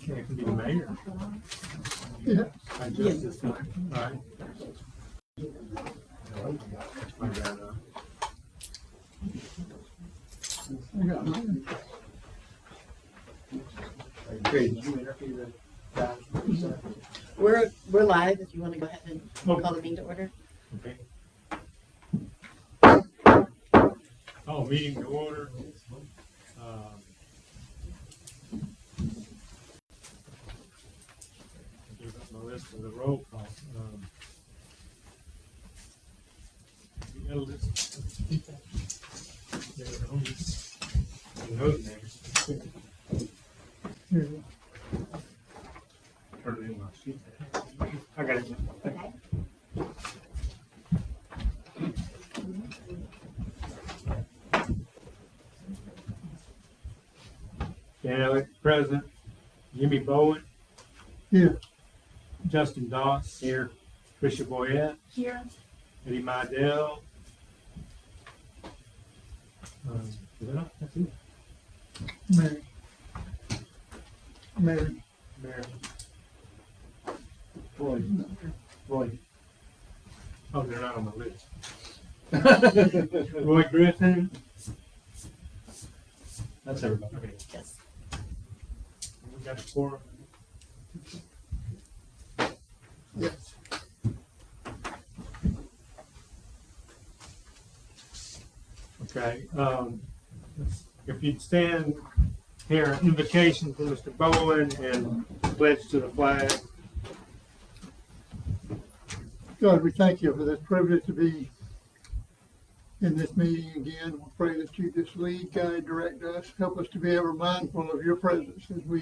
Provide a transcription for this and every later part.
It can be the mayor. Yeah. I just this time. All right. My bad, I got mine. Okay, did you interview the guys? We're live if you want to go ahead and Oh. call the meeting to order. Okay. Oh, meeting to order. Give up my list of the roll call. You got a list? Yeah, those names. Here you go. Turn it in my sheet. I got it. Okay. Dan Elliott, President. Jimmy Bowen. Here. Justin Doss. Here. Tricia Boyette. Here. Eddie Mydell. Is that all? That's it. Mary. Mary. Mayor. Roy. Oh, they're not on the list. Roy Griffin. That's everybody. Okay. Yes. We got a four. Yes. Okay. If you'd stand here, invocation for Mr. Bowen and pledge to the flag. God, we thank you for this privilege to be in this meeting again. We pray that you just lead, guide, direct us, help us to be ever mindful of your presence as we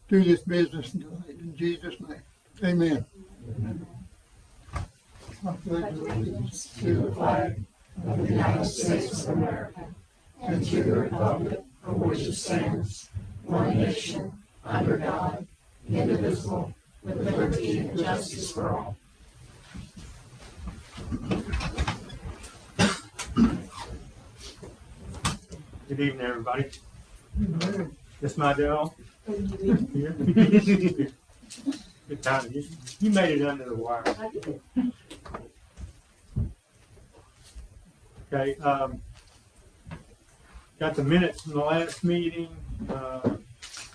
do this business tonight. In Jesus' name, amen. I pledge allegiance to the flag of the United States of America and to the republic for which it stands, one nation, under God, indivisible, with liberty and justice for all. Good evening, everybody. This Mydell. Here. Good time. You made it under the wire. I did. Okay. Got the minutes from the last meeting.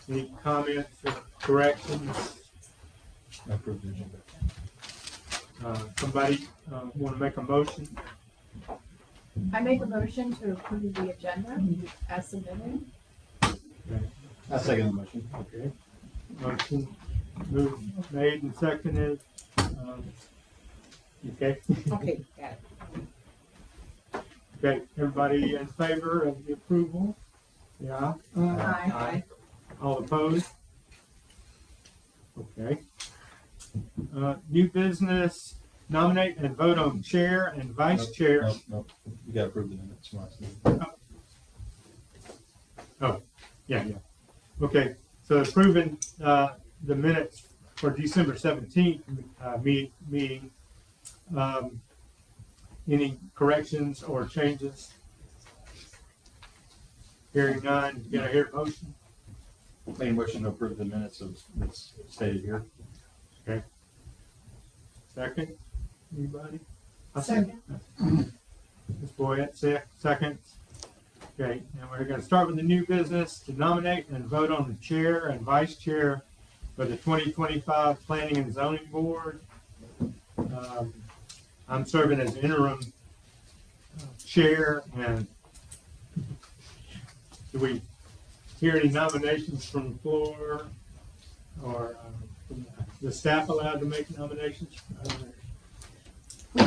Any comments or corrections? Somebody want to make a motion? I make a motion to approve the agenda as submitted. I second the motion. Okay. Motion made and seconded. Okay. Okay, got it. Okay. Everybody in favor of the approval? Yeah. Aye. All opposed? Okay. New business, nominate and vote on chair and vice chair. No, you gotta approve the minutes from last meeting. Yeah. Okay, so approving the minutes for December 17th meeting. Any corrections or changes? Hearing none, can I hear a motion? Main motion to approve the minutes of that's stated here. Okay. Second, anybody? Second. Ms. Boyette, second. Okay, and we're gonna start with the new business to nominate and vote on the chair and vice chair for the 2025 Planning and Zoning Board. I'm serving as interim chair, and do we hear any nominations from the floor? Or the staff allowed to make nominations? We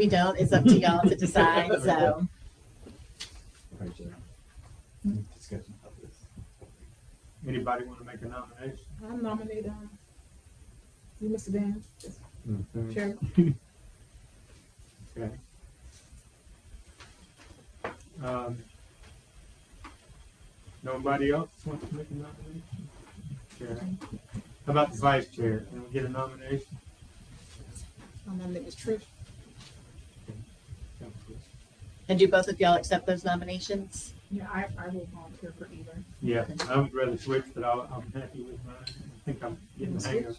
don't. It's up to y'all to decide, so. Right there. Discussion of this. Anybody want to make a nomination? I'm nominated. You, Mr. Dan. Sure. Okay. Nobody else wants to make a nomination? Okay. How about the vice chair? Can we get a nomination? I'll nominate Ms. Trish. And do both of y'all accept those nominations? Yeah, I will volunteer for either. Yeah, I would rather switch, but I'm happy with mine. I think I'm getting the hang of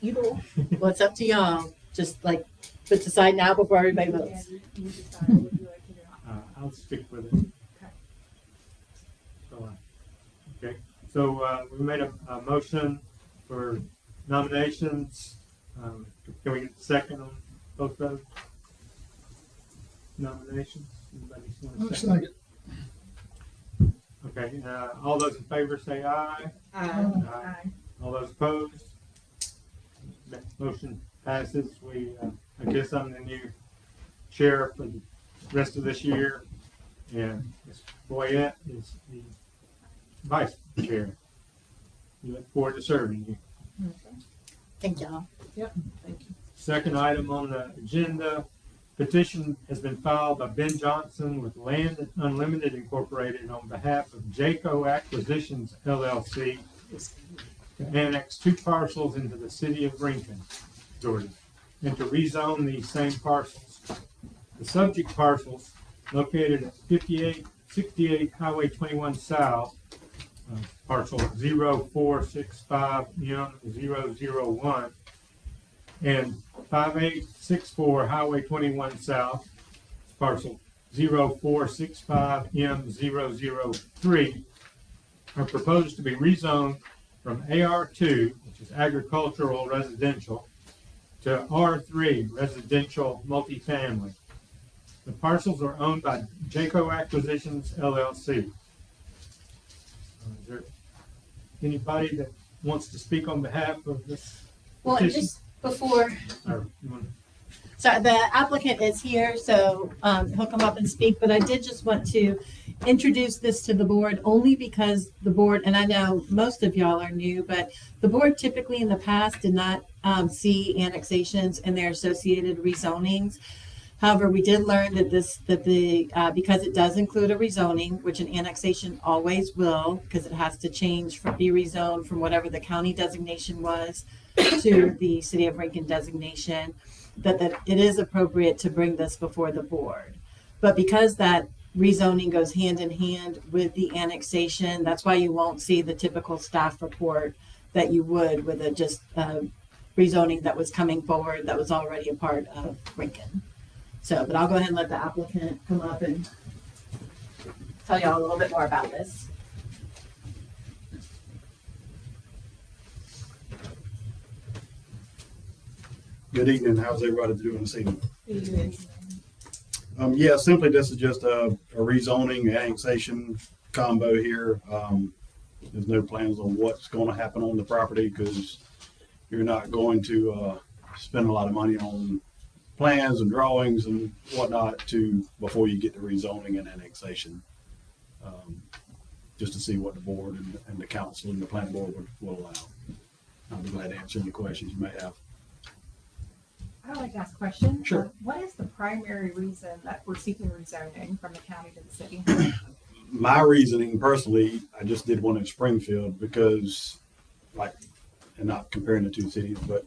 Either or. Well, it's up to y'all. Just like, but decide now before everybody Yeah, votes. you decide what you like to do. I'll stick with it. Okay. Okay, so, we made a motion for nominations. Can we get a second on both those nominations? Anybody want I'll a second? second. Okay, all those in favor say aye. Aye. All those opposed? Motion passes. I guess I'm the new chair for the rest of this year. And Ms. Boyette is the vice chair. We look forward to serving you. Thank y'all. Second item on the agenda, petition has been filed by Ben Johnson with Land Unlimited Incorporated on behalf of Jayco Acquisitions LLC to annex 2 parcels into the city of Lincoln, Georgia, and to rezone these same parcels. The subject parcels located at 5868 Highway 21 South, parcel 0465M001, and 5864 Highway 21 South, parcel 0465M003, are proposed to be rezoned from AR2, which is agricultural residential, to R3, residential multifamily. The parcels are owned by Jayco Acquisitions LLC. Is there anybody that wants to speak on behalf of this Well, petition? just before, Or you want- so the applicant is here, so he'll come up and speak, but I did just want to introduce this to the board only because the board, and I know most of y'all are new, but the board typically in the past did not see annexations and their associated rezonings. However, we did learn that because it does include a rezoning, which an annexation always will, because it has to change be rezoned from whatever the county designation was to the city of Lincoln designation, that it is appropriate to bring this before the board. But because that rezoning goes hand in hand with the annexation, that's why you won't see the typical staff report that you would with just rezoning that was coming forward that was already a part of Lincoln. So, but I'll go ahead and let the applicant come up and tell y'all a little bit more about this. Good evening. How's everybody doing this evening? Yeah, simply this is just a rezoning annexation combo here. There's no plans on what's going to happen on the property because you're not going to spend a lot of money on plans and drawings and whatnot before you get to rezoning and annexation. Just to see what the board and the council and the planning board will allow. I'll be glad to answer any questions you may have. I'd like to ask a question. Sure. What is the primary reason that we're seeking rezoning from the county to the city? My reasoning personally, I just did one in Springfield because, and not comparing the two cities, but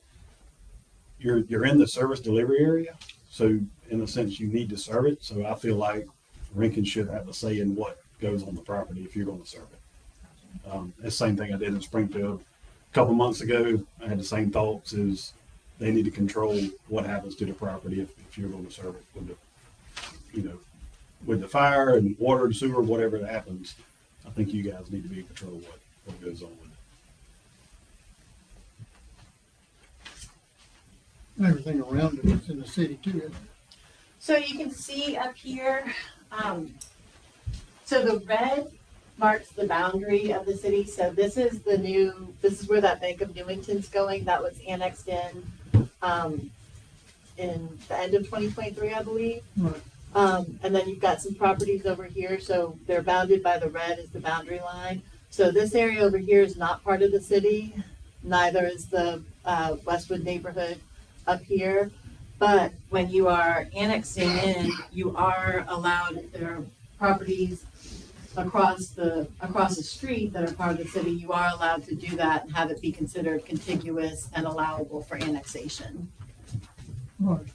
you're in the service delivery area, so in a sense you need to serve it. So I feel like Lincoln should have a say in what goes on the property if you're going to serve it. It's the same thing I did in Springfield a couple months ago. I had the same thoughts as they need to control what happens to the property if you're going to serve it with the fire and water and sewer, whatever that happens. I think you guys need to be in control of what goes on with it. Everything around it is in the city too, isn't it? So you can see up here, so the red marks the boundary of the city. So this is where that Bank of Newington's going. That was annexed in the end of 2023, I believe. Right. And then you've got some properties over here. So they're bounded by the red is the boundary line. So this area over here is not part of the city. Neither is the Westwood neighborhood up here. But when you are annexing in, you are allowed, if there are properties across the street that are part of the city, you are allowed to do that and have it be considered contiguous and allowable for annexation. Right.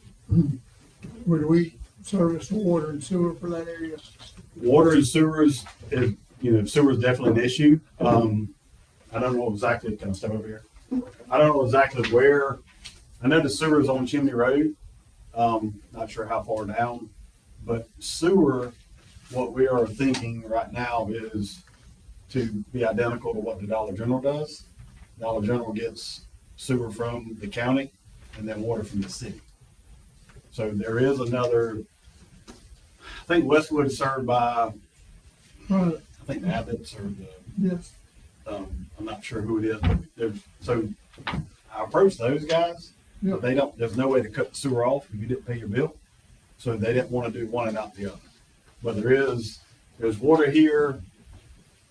Would we service the water and sewer for that area? Water and sewers is, sewer is definitely an issue. I don't know exactly, can I step over here? I don't know exactly where, I know the sewer is on Chimney Road. Not sure how far down, but sewer, what we are thinking right now is to be identical to what the Dollar General does. Dollar General gets sewer from the county and then water from the city. So there is another, I think Westwood is served by, Right, I think the Abbott's or the, yes, I'm not sure who it is, but so I approached those guys, yeah, but they don't, there's no way to cut the sewer off if you didn't pay your bill. So they didn't want to do one and not the other. But there's water here,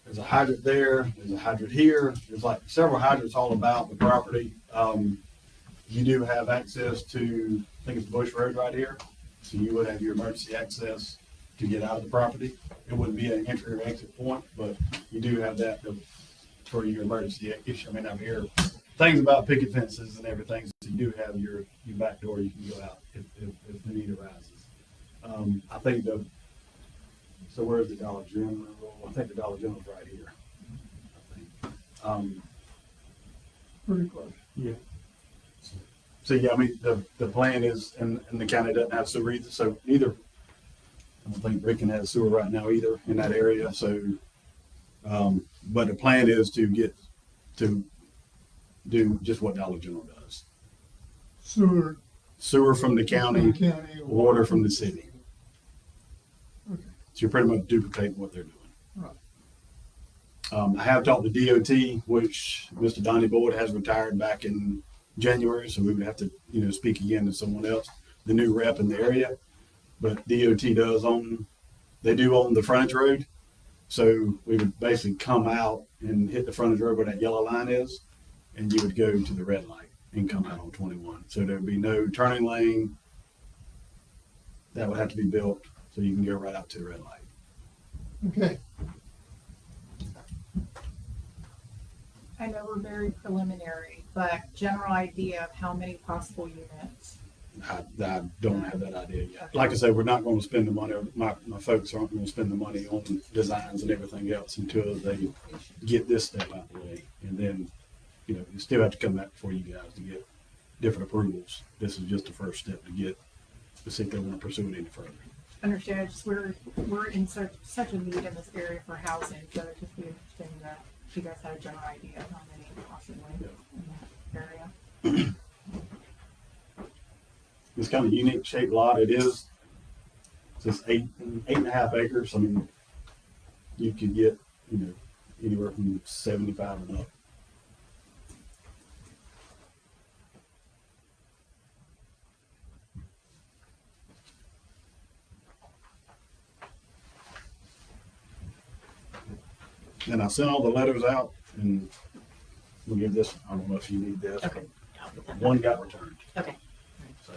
there's a hydrant there, there's a hydrant here, there's like several hydrants all about the property. You do have access to, I think it's Bush Road right here, so you would have your emergency access to get out of the property. It wouldn't be an entry or exit point, but you do have that for your emergency issue. I mean, I'm here, things about picket fences and everything, so you do have your back door, you can go out if the need arises. I think so where's the Dollar General? I think the Dollar General's right here. I think. pretty close. Yeah. So yeah, I mean, the plan is, and the county doesn't have sewer either, so neither, I don't think Ricken has sewer right now either in that area, so, but the plan is to do just what Dollar General does. Sewer, Sewer from the county, county. water from the city. Okay. So you're pretty much duplicating what they're doing. Right. I have talked to DOT, which Mr. Donnie Boyd has retired back in January, so we would have to, speak again to someone else, the new rep in the area. But DOT they do own the frontage road. So we would basically come out and hit the frontage road where that yellow line is, and you would go to the red light and come out on 21. So there'd be no turning lane. That would have to be built so you can go right out to the red light. Okay, I know we're very preliminary, but general idea of how many possible units. I don't have that idea yet. Like I said, we're not going to spend the money, my folks aren't going to spend the money on designs and everything else until they get this step out of the way. And then, you still have to come back before you guys to get different approvals. This is just the first step to see if they want to pursue it any further. Understand, just we're in such a need in this area for housing, so it'd just be interesting that you guys had a general idea of how many possibly in that area. It's kind of unique shaped lot. It is just 8.5 acres. I mean, you could get, anywhere from 75 and up. And I sent all the letters out, and we'll give this, I don't know if you need this. Okay. One got returned. Okay. So,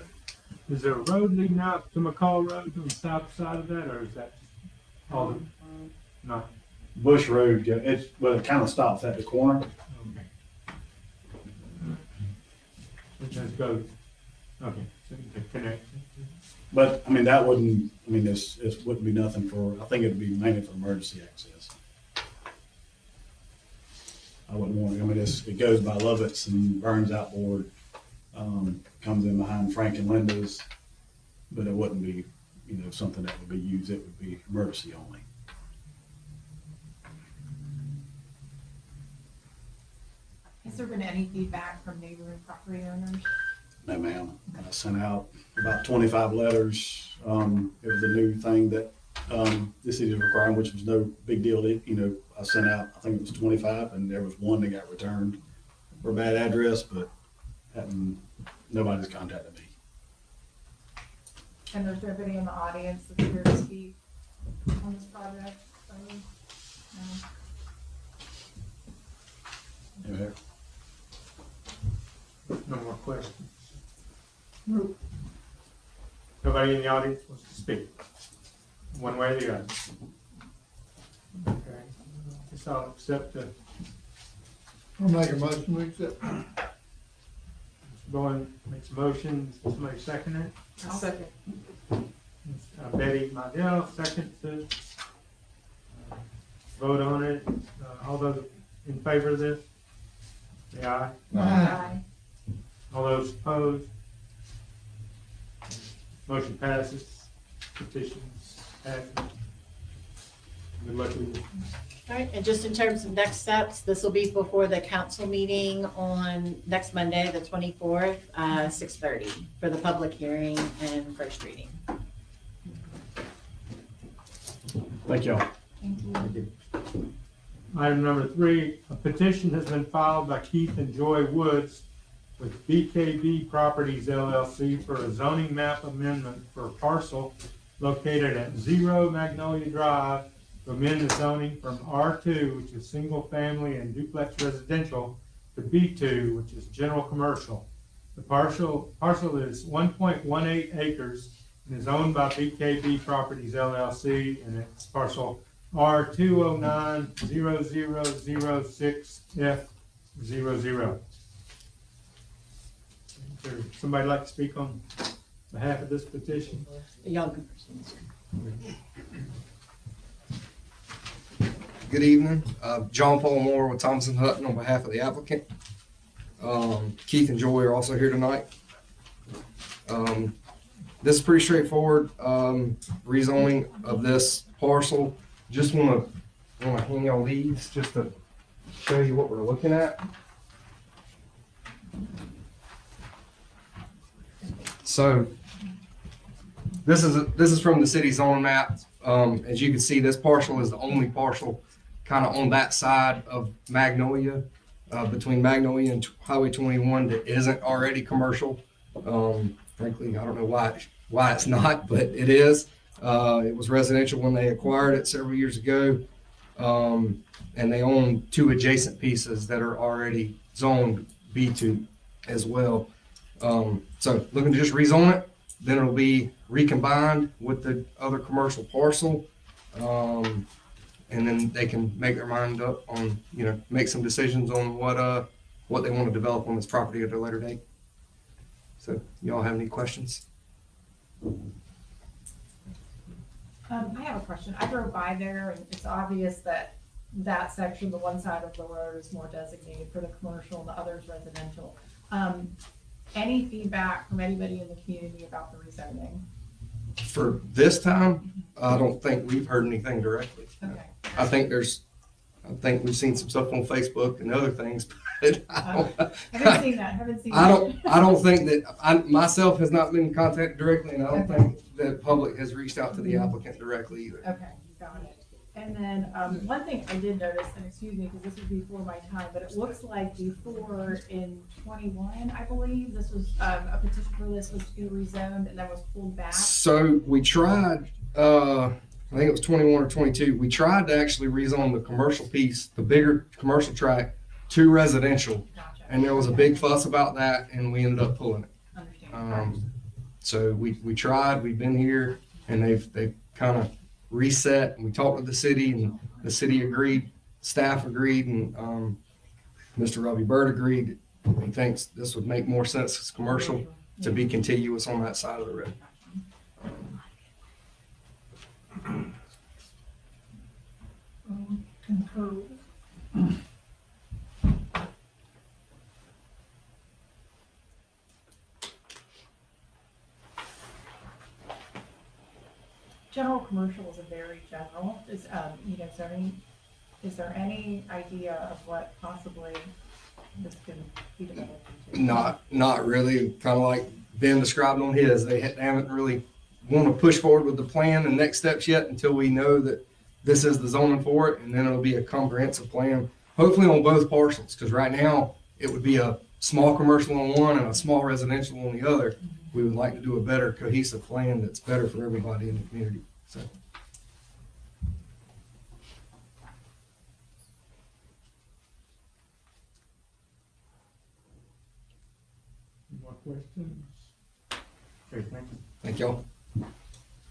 Is there a road leading out to McCall Road on the south side of that, or is that all the, no? Bush Road, it kind of stops at the corner. Okay. It just goes, okay, so the connection. But, this wouldn't be nothing for, I think it'd be mainly for emergency access. I wouldn't want, it goes by Lovett's and Burns Outboard, comes in behind Frank and Linda's, but it wouldn't be, something that would be used, it would be emergency only. Has there been any feedback from neighboring property owners? No, ma'am. I sent out about 25 letters. It was a new thing that the city is requiring, which was no big deal. I sent out, I think it was 25, and there was one that got returned for a bad address, but nobody's contacted me. And there's nobody in the audience that's here to speak on this project? No? Anyway, No more questions. no, Nobody in the audience wants to speak, one way or the other. Okay, guess I'll accept the, I'll make a motion, we accept. Mr. Bowen makes a motion, somebody second it? I'll second. Betty Modell seconds it. vote on it. All those in favor of this? Say aye. Aye. All those opposed? Motion passes. Petitions passes. Good luck with it. All right, and just in terms of next steps, this will be before the council meeting on next Monday, the 24th, 6:30 for the public hearing and first reading. Thank y'all. Thank you. Item number 3, a petition has been filed by Keith and Joy Woods with BKB Properties LLC for a zoning map amendment for a parcel located at 0 Magnolia Drive to amend the zoning from R2, which is single family and duplex residential, to B2, which is general commercial. The parcel is 1.18 acres and is owned by BKB Properties LLC, and it's parcel R2090006F00. Is there somebody like to speak on behalf of this petition? The younger person. Good evening. John Paul Moore with Thompson Hutton on behalf of the applicant. Keith and Joy are also here tonight. This is pretty straightforward. Rezoning of this parcel. Just want to hand y'all these just to show you what we're looking at. So this is from the city zone map. As you can see, this parcel is the only parcel kind of on that side of Magnolia, between Magnolia and Highway 21 that isn't already commercial. Frankly, I don't know why it's not, but it is. It was residential when they acquired it several years ago. And they own 2 adjacent pieces that are already zoned B2 as well. So looking to just rezone it, then it'll be recombined with the other commercial parcel. And then they can make their mind up on, make some decisions on what they want to develop on this property at a later date. So y'all have any questions? I have a question. I drove by there and it's obvious that that section, the one side of the road is more designated for the commercial and the other is residential. Any feedback from anybody in the community about the rezoning? For this time, I don't think we've heard anything directly. Okay. I think we've seen some stuff on Facebook and other things, but I haven't seen that. I don't think that I myself has not been contacted directly, and I don't think the public has reached out to the applicant directly either. Okay, got it. And then, one thing I did notice, and excuse me, because this was before my time, but it looks like before in 21, I believe, this was, a petition for this was to be rezoned and then was pulled back. So we tried, I think it was 21 or 22, we tried to actually rezone the commercial piece, the bigger commercial tract, to residential. Gotcha. And there was a big fuss about that, and we ended up pulling it. Understand. So we tried, we've been here, and they've kind of reset, and we talked with the city, and the city agreed, staff agreed, and Mr. Robbie Bird agreed. He thinks this would make more sense as commercial to be contiguous on that side of the road. General commercial is a very general, is there any idea of what possibly this could be developed into? Not really, kind of like Ben described on his, they haven't really want to push forward with the plan and next steps yet until we know that this is the zoning for it, and then it'll be a comprehensive plan, hopefully on both parcels, because right now it would be a small commercial on one and a small residential on the other. We would like to do a better cohesive plan that's better for everybody in the community, so. Any more questions? Okay, thank you. Thank y'all.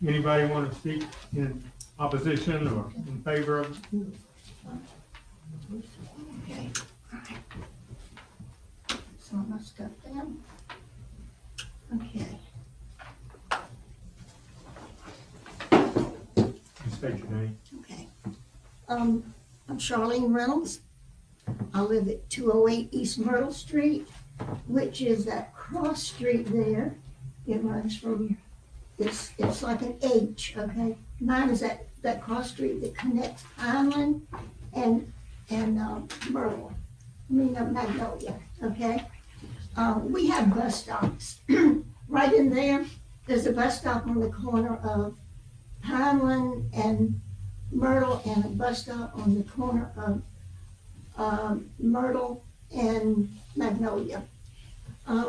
Anybody want to speak in opposition or in favor of? Okay, all right. So I must go then. Okay. State your name. Okay. I'm Charlene Reynolds. I live at 208 East Myrtle Street, which is that cross street there. It runs from, it's like an H, okay? Mine is that cross street that connects Highland and Myrtle. Magnolia, okay? We have bus stops. Right in there, there's a bus stop on the corner of Highland and Myrtle, and a bus stop on the corner of Myrtle and Magnolia.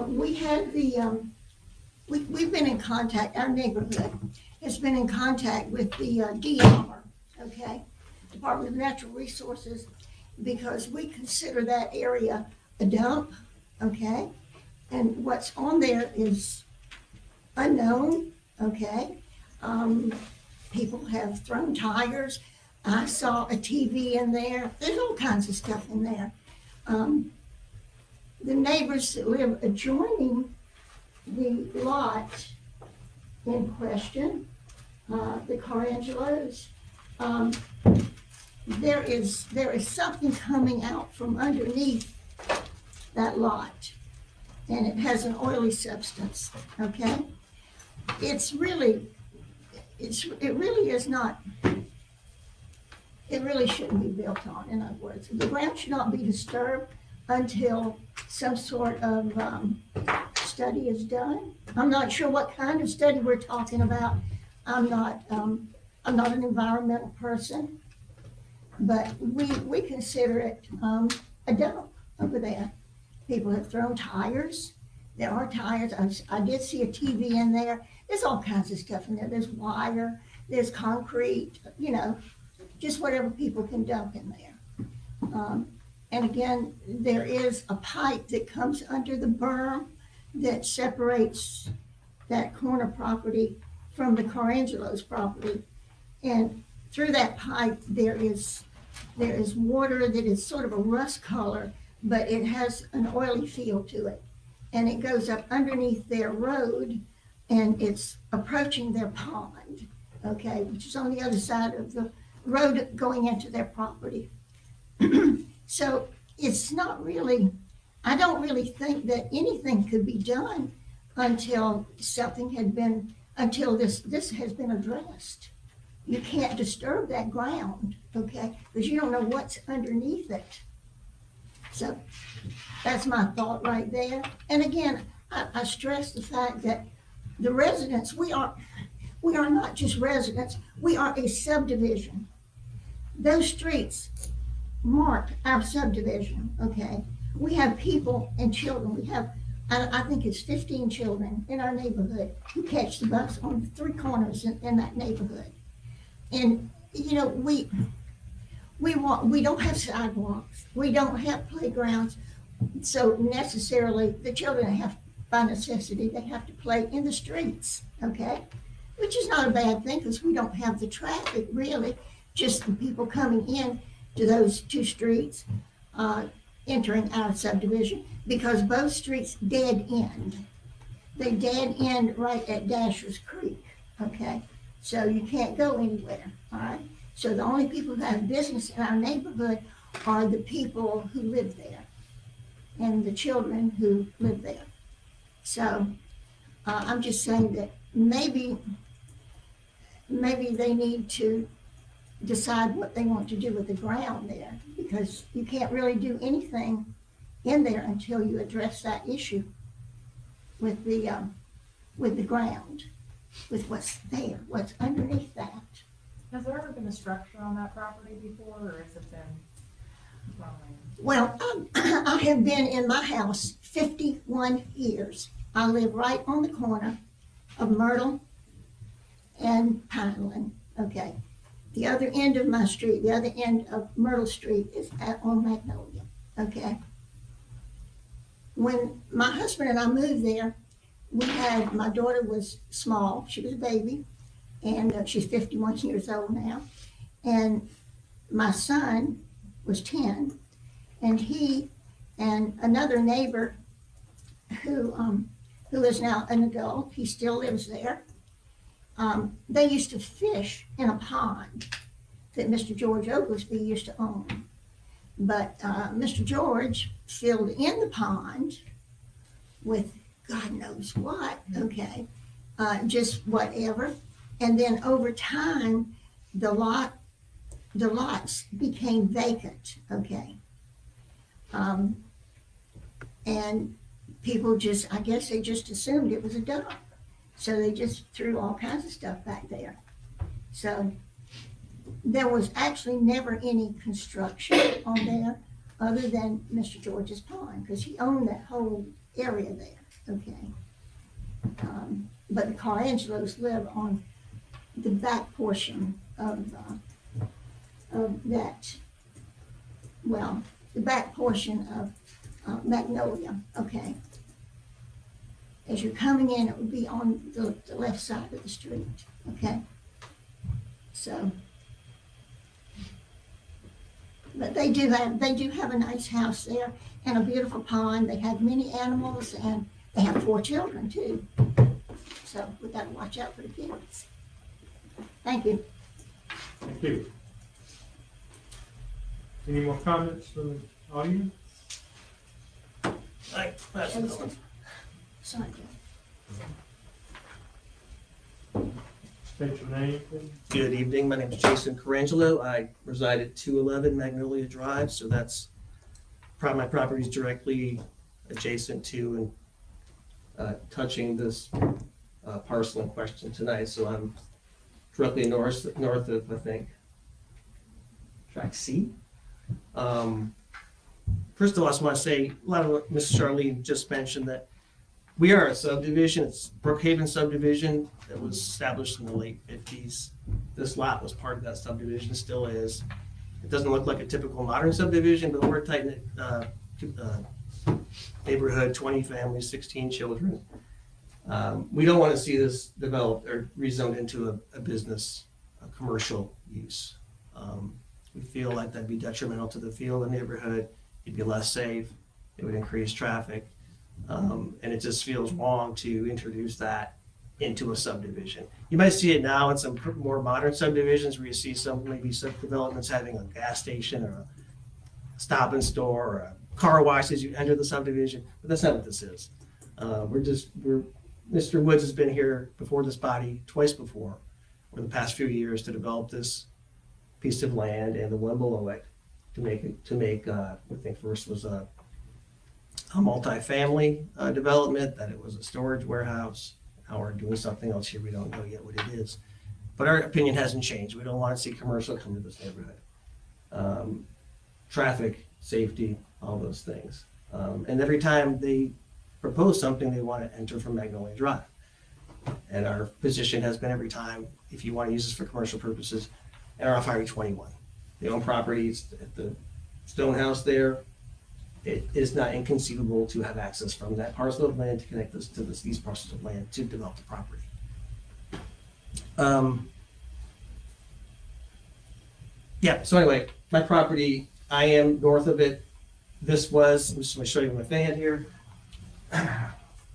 We had we've been in contact, our neighborhood has been in contact with the DNR, okay? Department of Natural Resources, because we consider that area a dump, okay? And what's on there is unknown, okay? People have thrown tires. I saw a TV in there. There's all kinds of stuff in there. The neighbors that live adjoining the lot in question, the Carangelos, there is something coming out from underneath that lot, and it has an oily substance, okay? It really is not, it really shouldn't be built on, in other words. The ground should not be disturbed until some sort of study is done. I'm not sure what kind of study we're talking about. I'm not an environmental person, but we consider it a dump over there. People have thrown tires. There are tires. I did see a TV in there. There's all kinds of stuff in there. There's wire, there's concrete, just whatever people can dump in there. And again, there is a pipe that comes under the berm that separates that corner property from the Carangelos property. And through that pipe, there is water that is sort of a rust color, but it has an oily feel to it. And it goes up underneath their road, and it's approaching their pond, okay, which is on the other side of the road going into their property. So it's not really, I don't really think that anything could be done until until this has been addressed. You can't disturb that ground, okay, because you don't know what's underneath it. So that's my thought right there. And again, I stress the fact that the residents, we are not just residents, we are a subdivision. Those streets mark our subdivision, okay? We have people and children. We have, I think it's 15 children in our neighborhood who catch the bus on the three corners in that neighborhood. And, we don't have sidewalks. We don't have playgrounds. So necessarily, the children have, by necessity, they have to play in the streets, okay? Which is not a bad thing, because we don't have the traffic, really, just the people coming in to those two streets, entering our subdivision, because both streets dead end. They dead end right at Dasher's Creek, okay? So you can't go anywhere, all right? So the only people who have business in our neighborhood are the people who live there and the children who live there. So I'm just saying that maybe they need to decide what they want to do with the ground there, because you can't really do anything in there until you address that issue with the ground, with what's there, what's underneath that. Has there ever been a structure on that property before, or has it been farmland? Well, I have been in my house 51 years. I live right on the corner of Myrtle and Pineland, okay? The other end of my street, the other end of Myrtle Street is on Magnolia, okay? When my husband and I moved there, my daughter was small, she was a baby, and she's 51 years old now. And my son was 10, and he and another neighbor who is now an adult, he still lives there. They used to fish in a pond, that Mr. George Oglesby used to own. But Mr. George filled in the pond with God knows what, okay, just whatever. And then over time, the lots became vacant, okay. And people just, I guess they just assumed it was a dump. So they just threw all kinds of stuff back there. So there was actually never any construction on there other than Mr. George's pond, because he owned that whole area there, okay. But the Carangelos live on the back portion of that, well, the back portion of Magnolia, okay. As you're coming in, it would be on the left side of the street, okay? So, but they do have a nice house there and a beautiful pond. They have many animals and they have 4 children too. So we gotta watch out for the kids. Thank you. Thank you. Any more comments from the audience? Sorry. State your name, please. Good evening, my name is Jason Carangelo. I reside at 211 Magnolia Drive, so that's, my property is directly adjacent to and touching this parcel in question tonight, so I'm directly north of, I think, track C. First of all, I just want to say, a lot of what Mrs. Charlene just mentioned, that we are a subdivision. It's Brookhaven subdivision that was established in the late 50s. This lot was part of that subdivision, still is. It doesn't look like a typical modern subdivision, but we're a tight-knit neighborhood, 20 families, 16 children. We don't want to see this developed or rezoned into a business, a commercial use. We feel like that'd be detrimental to the feel of the neighborhood. It'd be less safe. It would increase traffic. And it just feels wrong to introduce that into a subdivision. You might see it now in some more modern subdivisions where you see maybe some developments having a gas station or a stop and store or a car wash as you enter the subdivision, but that's not what this is. Mr. Woods has been here before this body twice before over the past few years to develop this piece of land and the one below it to make I think first was a multi-family development, that it was a storage warehouse. Now we're doing something else here. We don't know yet what it is. But our opinion hasn't changed. We don't want to see commercial come to this neighborhood. Traffic, safety, all those things. And every time they propose something, they want to enter from Magnolia Drive. And our position has been every time, if you want to use this for commercial purposes, enter off Highway 21. They own properties at the Stone House there. It is not inconceivable to have access from that parcel of land to connect this to these parcels of land to develop the property. Yeah, so anyway, my property, I am north of it. This was, I'm just going to show you my fan here.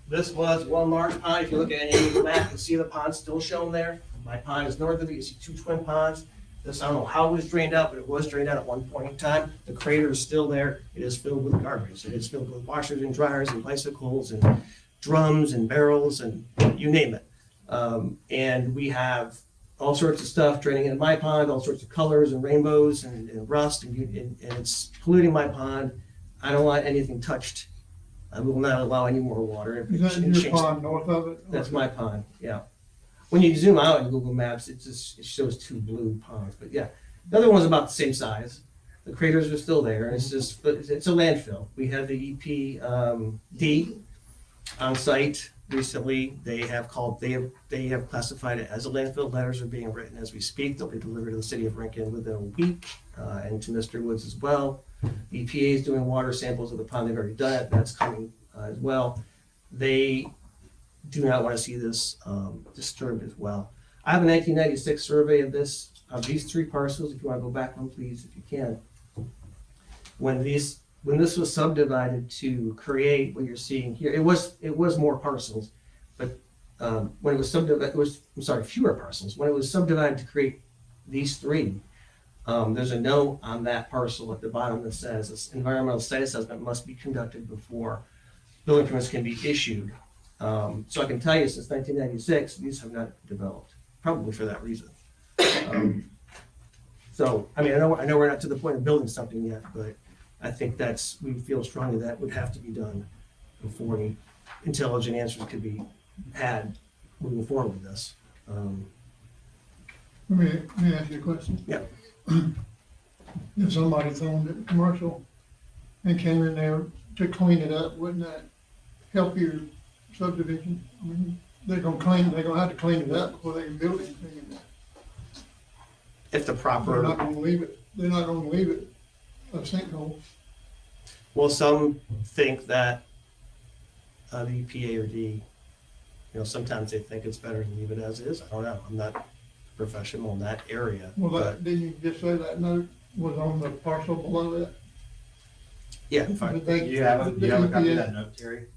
This was one large pond. If you look at any of the map, you can see the pond still shown there. My pond is north of it. You see 2 twin ponds. This, I don't know how it was drained out, but it was drained out at one point in time. The crater is still there. It is filled with garbage. It is filled with washers and dryers and bicycles and drums and barrels and you name it. And we have all sorts of stuff draining into my pond, all sorts of colors and rainbows and rust, and it's polluting my pond. I don't want anything touched. I will not allow any more water. Is that your pond north of it? That's my pond, yeah. When you zoom out in Google Maps, it shows 2 blue ponds, but yeah. The other one's about the same size. The craters are still there, and it's a landfill. We had the EPD on site recently. They have classified it as a landfill. Letters are being written as we speak. They'll be delivered to the city of Rincon within a week, and to Mr. Woods as well. EPA is doing water samples of the pond. They've already done it. That's coming as well. They do not want to see this disturbed as well. I have a 1996 survey of these 3 parcels. If you want to go back one, please, if you can. When this was subdivided to create what you're seeing here, it was more parcels, but when it was subdivided, fewer parcels. When it was subdivided to create these 3, There's a note on that parcel at the bottom that says this environmental site assessment must be conducted before building permits can be issued. So I can tell you, since 1996, these have not developed, probably for that reason. So, I mean, I know we're not to the point of building something yet, but I think we feel strongly that would have to be done before any intelligent answers could be had moving forward with this. Let me ask you a question. Yeah. If somebody's owned it commercial and came in there to clean it up, wouldn't that help your subdivision? I mean, they're gonna have to clean it up before they can build anything in there. If the They're proper, not gonna leave it a sinkhole. well, some think that the EPA or D, sometimes they think it's better to leave it as is. I don't know. I'm not professional in that area. Well, but didn't you just say that note was on the parcel below that? yeah, in fact, Do you have a copy of that note, Terry?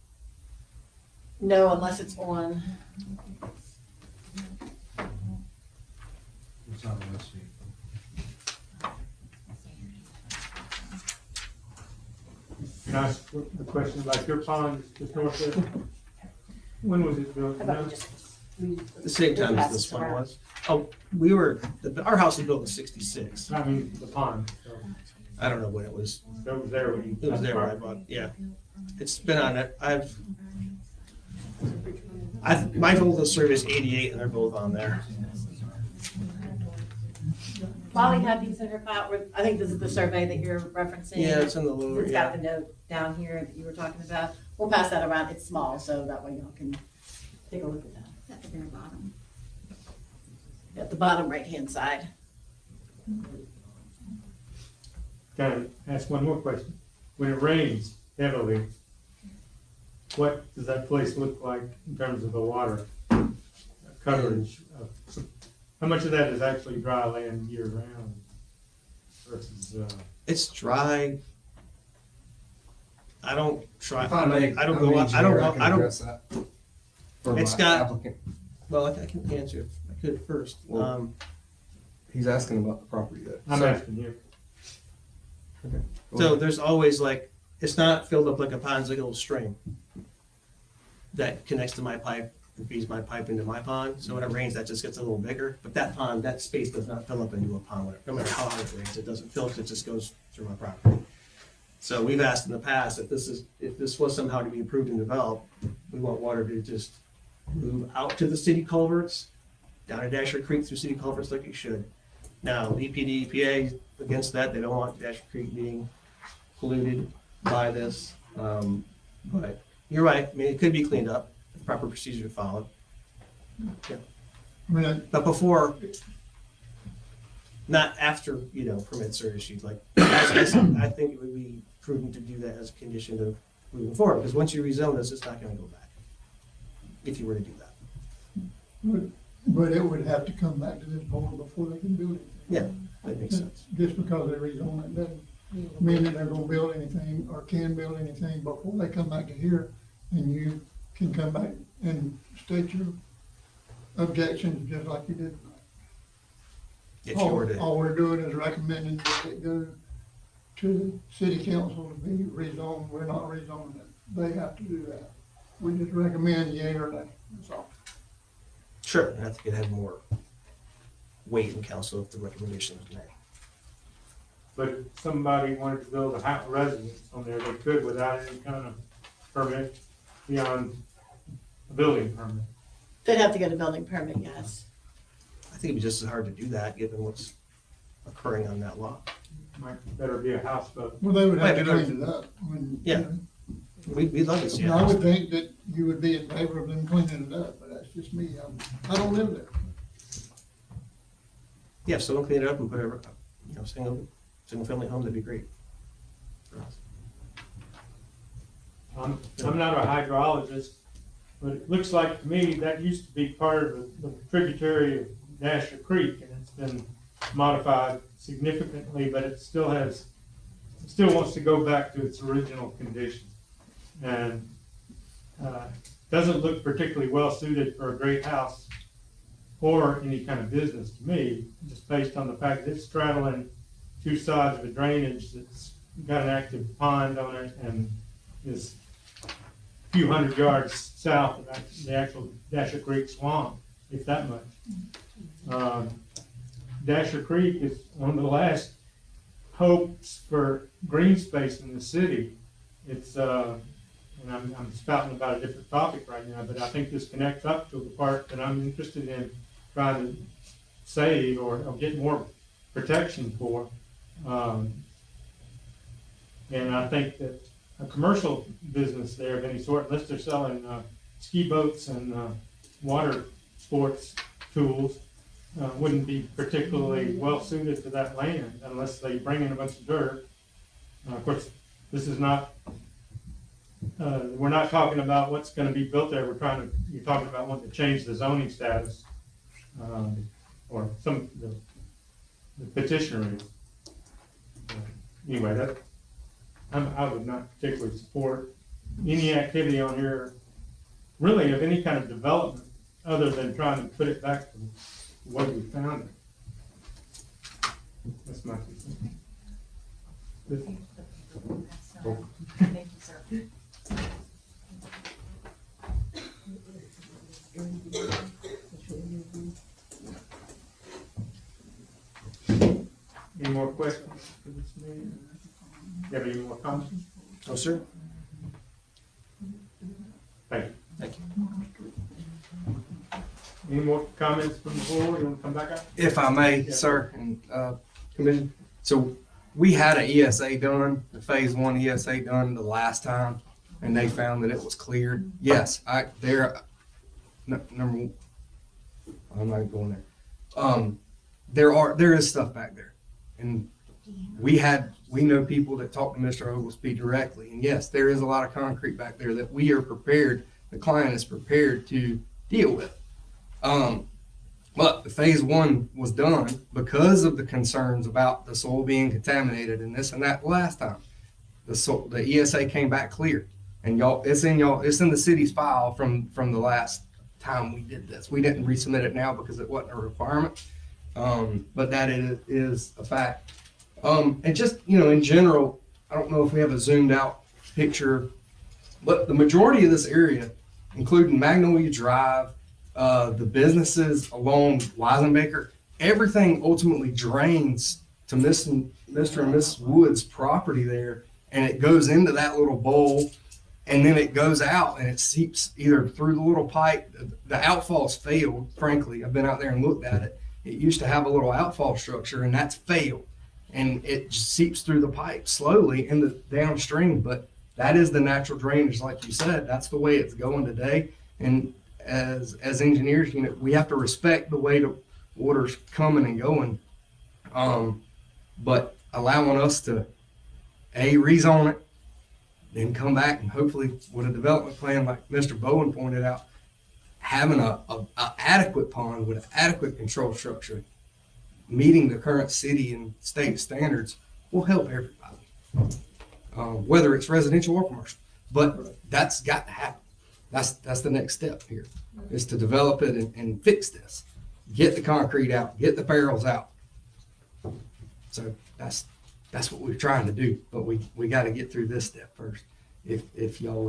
No, unless it's on. It's on the list. Can I ask a question about your pond just north of? When was it built? How about we just the same time as this one was. Oh, our house was built in '66. I mean, the pond, so I don't know when it was. that was there when you. It was there when I bought, yeah. It's been on it. My oldest survey is '88 and they're both on there. Molly had these in her file, I think this is the survey that you're referencing. Yeah, it's in the lower, It's got yeah. the note down here that you were talking about. We'll pass that around. It's small, so that way y'all can take a look at that. at the very bottom. At the bottom right-hand side. Can I ask one more question? When it rains heavily, what does that place look like in terms of the water coverage? How much of that is actually dry land year round versus, It's dry. I don't try, If I may, I don't I'm go, an I don't, engineer, go- can I don't, address that for It's my got- applicant. well, I can answer if I could first. Well, He's asking about the property though. I'm asking you. So there's always like, it's not filled up like a pond, it's like a little stream that connects to my pipe and feeds my pipe into my pond. So when it rains, that just gets a little bigger. But that pond, that space does not fill up into a pond. No matter how hard it rains, it doesn't fill because it just goes through my property. So we've asked in the past if this was somehow to be approved and developed, we want water to just move out to the city culverts, down to Dasher Creek through city culverts like it should. Now, EPD, EPA against that, they don't want Dasher Creek being polluted by this. But you're right, I mean, it could be cleaned up, if proper procedure followed. I mean, But before, not after, permits are issued, like, I think it would be prudent to do that as a condition of moving forward, because once you rezone this, it's not gonna go back, if you were to do that. but it would have to come back to this board before they can build it. Yeah, that makes sense. Just because they rezone it doesn't mean that they're gonna build anything or can build anything before they come back to here. And you can come back and state your objections just like you did. If you were to, All we're doing is recommending that it go to the city council to be rezoned. We're not rezoning it. They have to do that. We just recommend yea or nay, that's all. sure, I think it had more weight in council if the recommendation was made. But if somebody wanted to build a house residence on there, they could without any kind of permit beyond a building permit. They'd have to get a building permit, yes. I think it'd be just as hard to do that, given what's occurring on that lot. Might better be a house, but Well, they would have to Right, clean it up. When, Yeah. you know, We'd love to see it. I would think that you would be in favor of them cleaning it up, but that's just me. I don't live there. Yeah, if someone clean it up and put a, single family home, that'd be great. for us. I'm not a hydrologist, but it looks like to me that used to be part of the tributary of Dasher Creek, and it's been modified significantly, but it still wants to go back to its original condition. And doesn't look particularly well suited for a great house or any kind of business to me, just based on the fact that it's straddling two sides of a drainage that's got an active pond on it and is a few hundred yards south of the actual Dasher Creek swamp, if that much. Dasher Creek is one of the last hopes for green space in the city. It's, and I'm spouting about a different topic right now, but I think this connects up to the part that I'm interested in trying to save or get more protection for. And I think that a commercial business there of any sort, unless they're selling ski boats and water sports tools, wouldn't be particularly well suited to that land unless they bring in a bunch of dirt. Of course, this is not, we're not talking about what's going to be built there. You're talking about wanting to change the zoning status, or the petitioner is. Anyway, I would not particularly support any activity on here, really of any kind of development, other than trying to put it back to the way we found it. That's my 2 cents. Thank you, sir. Any more questions for this man? You have any more comments? Oh, sir. Thank you. Thank you. Any more comments from the board? You want to come back up? If I may, Yeah. sir, and Commissioner, so we had an ESA done, the phase 1 ESA done the last time, and they found that it was cleared. Yes, number one, I'm not going there. There is stuff back there, and we know people that talk to Mr. Oglesby directly, and yes, there is a lot of concrete back there that we are prepared, the client is prepared to deal with. But the phase 1 was done because of the concerns about the soil being contaminated and this and that last time. The ESA came back clear, and it's in the city's file from the last time we did this. We didn't resubmit it now because it wasn't a requirement, but that is a fact. And just, in general, I don't know if we have a zoomed out picture, but the majority of this area, including Magnolia Drive, the businesses along Weisenbaker, everything ultimately drains to Mr. and Mrs. Wood's property there, and it goes into that little bowl, and then it goes out and it seeps either through the little pipe. The outfall's failed, frankly. I've been out there and looked at it. It used to have a little outfall structure, and that's failed, and it just seeps through the pipe slowly in the downstream. But that is the natural drainage, like you said. That's the way it's going today, and as engineers, we have to respect the way the water's coming and going, but allowing us to rezone it, then come back and hopefully with a development plan like Mr. Bowen pointed out, having a adequate pond with an adequate control structure, meeting the current city and state standards will help everybody, whether it's residential or commercial. But that's got to happen. That's the next step here, is to develop it and fix this. Get the concrete out, get the barrels out. So that's what we're trying to do, but we got to get through this step first. If y'all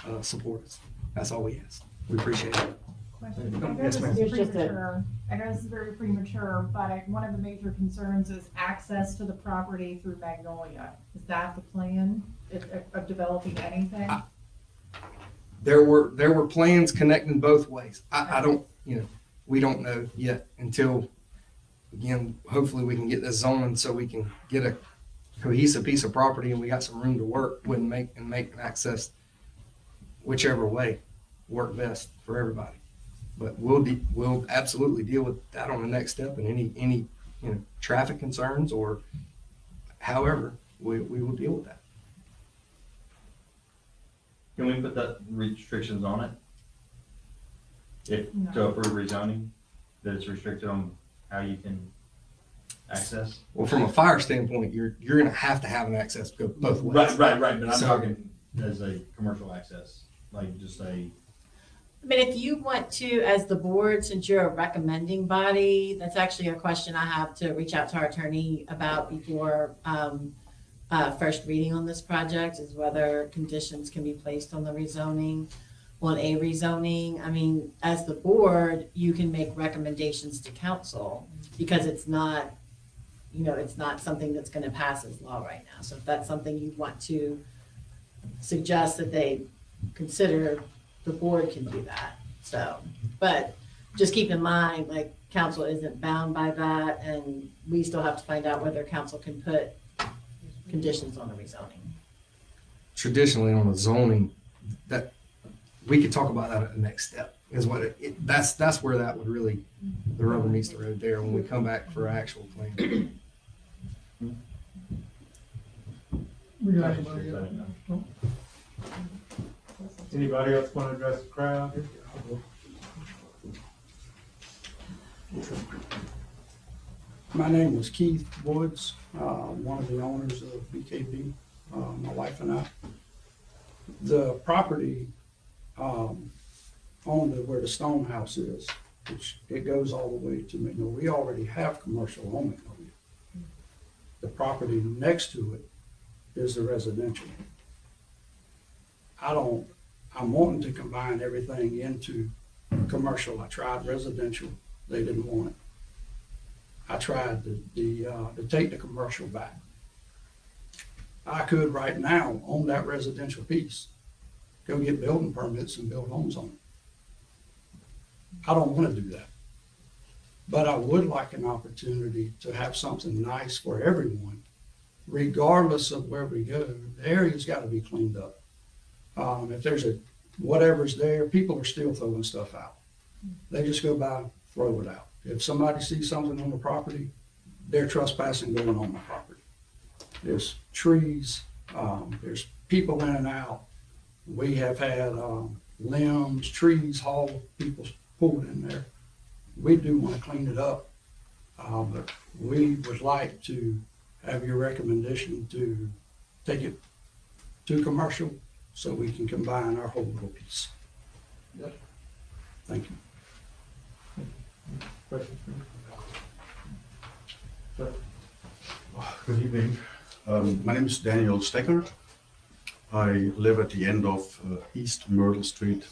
would support us, that's all we ask. We appreciate it. Question. I know Yes, this ma'am. is premature. I know this is very premature, but one of the major concerns is access to the property through Magnolia. Is that the plan of developing anything? There were plans connecting both ways. I don't, we don't know yet until, again, hopefully we can get this zoning so we can get a cohesive piece of property and we got some room to work with and make an access whichever way work best for everybody. But we'll absolutely deal with that on the next step, and any traffic concerns or however we will deal with that. Can we put that restrictions on it? If, No. to approve rezoning, that it's restricted on how you can access? Well, from a fire standpoint, you're going to have an access go both ways. Right, but I'm So- talking as a commercial access, like just a, I mean, if you want to, as the board, since you're a recommending body, that's actually a question I have to reach out to our attorney about before first reading on this project, is whether conditions can be placed on the rezoning, on a rezoning. I mean, as the board, you can make recommendations to council because it's not, it's not something that's gonna pass as law right now. So if that's something you want to suggest that they consider, the board can do that. So, but just keep in mind, like, council isn't bound by that, and we still have to find out whether council can put conditions on the rezoning. Traditionally on the zoning, that, we could talk about that at the next step, is what that's where that would really, the rubber meets the road there when we come back for actual plan. We got anybody else? Anybody else want to address the crowd? My name is Keith Woods, one of the owners of BKB, my wife and I. The property on where the stone house is, which it goes all the way to Magnolia. We already have commercial on Magnolia. The property next to it is the residential. I'm wanting to combine everything into commercial. I tried residential, they didn't want it. I tried to take the commercial back. I could right now own that residential piece, go get building permits and build homes on it. I don't want to do that. But I would like an opportunity to have something nice for everyone, regardless of where we go. The area's got to be cleaned up. If there's whatever's there, people are still throwing stuff out. They just go by, throw it out. If somebody sees something on the property, they're trespassing going on my property. There's trees, there's people in and out. We have had limbs, trees hauled, people pulled in there. We do want to clean it up, but we would like to have your recommendation to take it to commercial so we can combine our whole little piece. Yep. Thank you. Questions? Good evening. My name is Daniel Stecker. I live at the end of East Myrtle Street,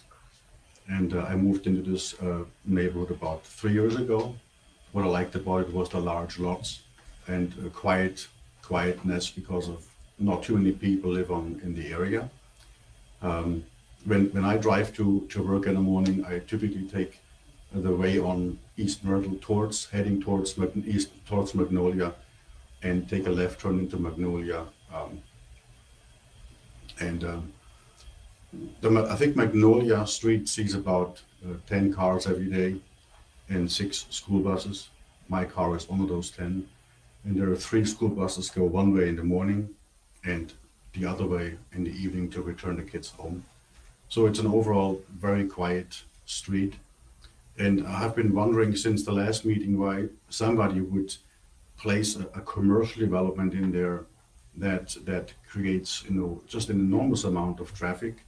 and I moved into this neighborhood about 3 years ago. What I liked about it was the large lots and quietness because of not too many people live in the area. When I drive to work in the morning, I typically take the way on East Myrtle heading towards Magnolia, and take a left turn into Magnolia. I think Magnolia Street sees about 10 cars every day and 6 school buses. My car is one of those 10. And there are 3 school buses go one way in the morning and the other way in the evening to return the kids home. So it's an overall very quiet street. And I have been wondering since the last meeting why somebody would place a commercial development in there that creates, just an enormous amount of traffic,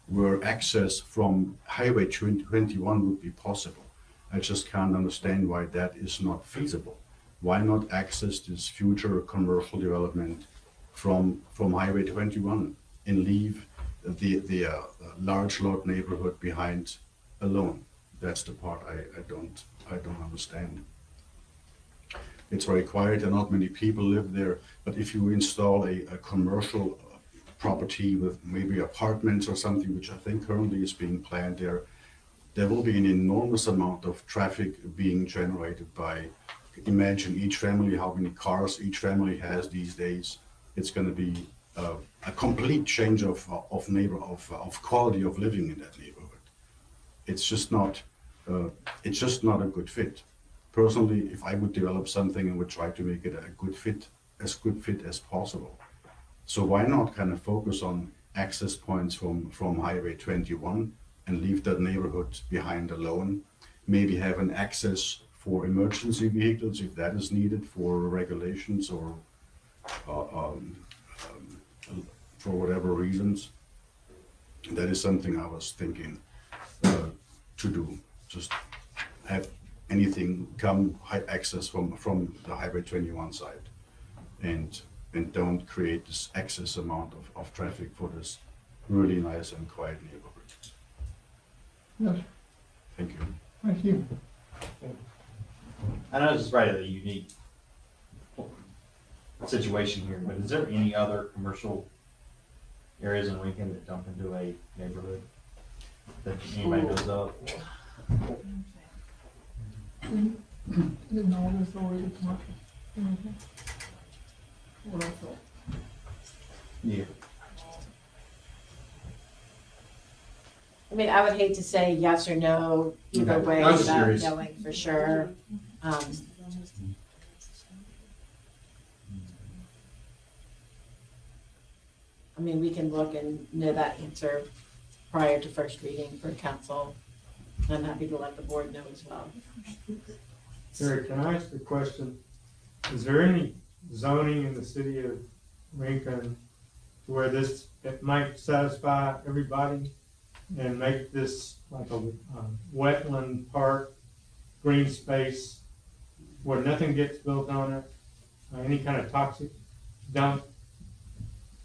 where access from Highway 21 would be possible. I just can't understand why that is not feasible. Why not access this future commercial development from Highway 21 and leave the large lot neighborhood behind alone? That's the part I don't understand. It's very quiet and not many people live there, but if you install a commercial property with maybe apartments or something, which I think currently is being planned there will be an enormous amount of traffic being generated by, imagine each family, how many cars each family has these days. It's going to be a complete change of quality of living in that neighborhood. It's just not a good fit. Personally, if I would develop something, I would try to make it a good fit as possible. So why not kind of focus on access points from Highway 21 and leave that neighborhood behind alone? Maybe have an access for emergency vehicles if that is needed for regulations or for whatever reasons. That is something I was thinking. to do. Just have anything come high access from the Highway 21 side, and don't create this excess amount of traffic for this really nice and quiet neighborhood. Yes, Thank you. thank you. I know this is probably a unique situation here, but is there any other commercial areas in Lincoln that dump into a neighborhood that anybody knows of? Didn't know this already commercial. What I thought. Yeah. I mean, I would hate to say yes or no either Okay. way I was just without curious. knowing for sure. I mean, we can look and know that answer prior to first reading for council. I'm happy to let the board know as well. Eric, can I ask a question? Is there any zoning in the city of Lincoln where it might satisfy everybody and make this like a wetland park, green space, where nothing gets built on it, any kind of toxic dump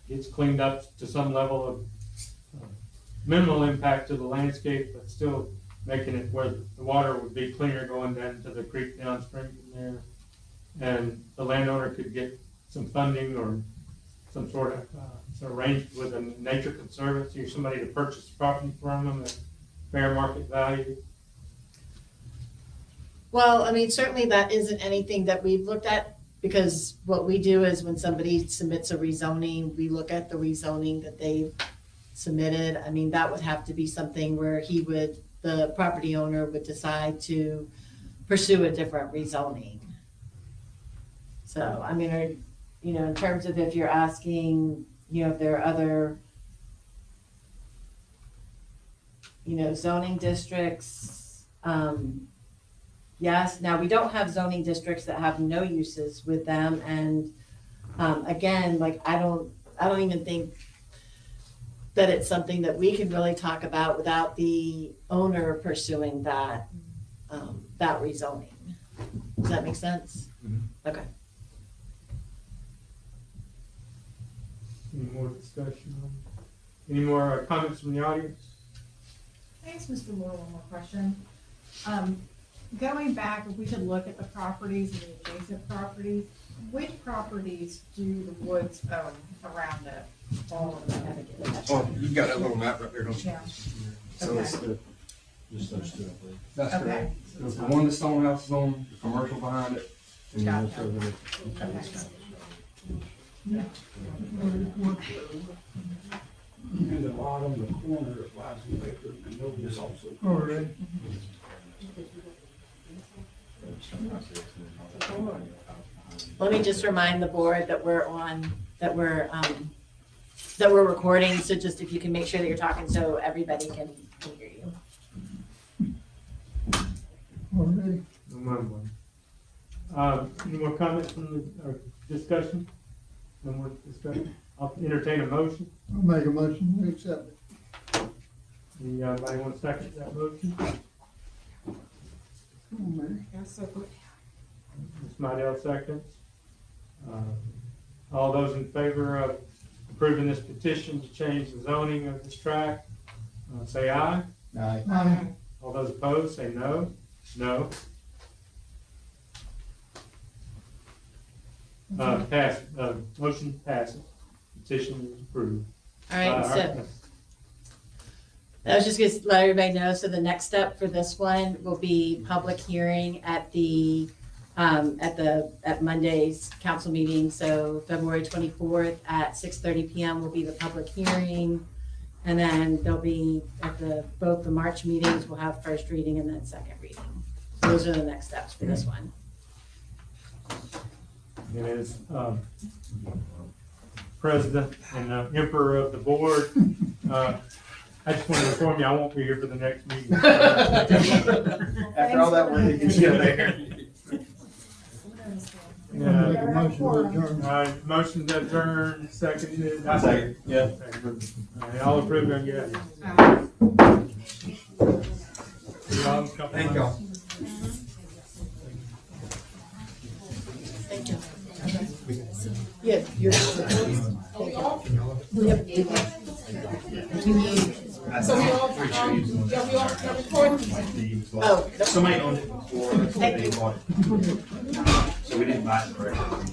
gets cleaned up to some level of minimal impact to the landscape, but still making it where the water would be cleaner going down to the creek downstream from there. And the landowner could get some funding or some sort of arranged with a nature conservancy or somebody to purchase the property from them at fair market value. Well, I mean, certainly that isn't anything that we've looked at, because what we do is when somebody submits a rezoning, we look at the rezoning that they've submitted. I mean, that would have to be something where the property owner would decide to pursue a different rezoning. So, I mean, in terms of if you're asking, if there are other, zoning districts, yes. Now, we don't have zoning districts that have no uses with them, and again, like I don't even think that it's something that we can really talk about without the owner pursuing that rezoning. Does that make sense? Okay. Any more discussion? Any more comments from the audience? I asked Mr. Moore one more question. Going back, if we could look at the properties and the adjacent properties, which properties do the woods own around it? All of them. Oh, you've got that little map right there, don't you? Yeah. So it's Okay. Just those two, I believe. That's Okay. correct. There's the one the stone house is on, the commercial behind it, and then Gotcha. over there. In the bottom, the corner of Wisen Baker, and those also. All right. Let me just remind the board that we're recording, so just if you can make sure that you're talking so everybody can hear you. All right. Any more comments from the, or discussion? No more discussion? I'll entertain a motion. I'll make a motion, we accept it. Anybody want to second that motion? Yes, so Ms. Mydell seconds. All those in favor of approving this petition to change the zoning of this tract, say aye. Aye. All those opposed, say no. No. Motion passes. Petition is approved. All right, so I was just gonna let everybody know, so the next step for this one will be public hearing at Monday's council meeting. So February 24th at 6:30 PM will be the public hearing. And then there'll be both the March meetings, we'll have first reading and then second reading. So those are the next steps for this one. And as president and emperor of the board, I just want to inform you, I won't be here for the next meeting. After all that work, you can see there. Make a motion to adjourn. Motion to adjourn, seconded. Second, yeah. All right, all approve, yes. Thank y'all. Yeah, you're. Oh, Somebody owned it before, they bought it. So we didn't buy it directly.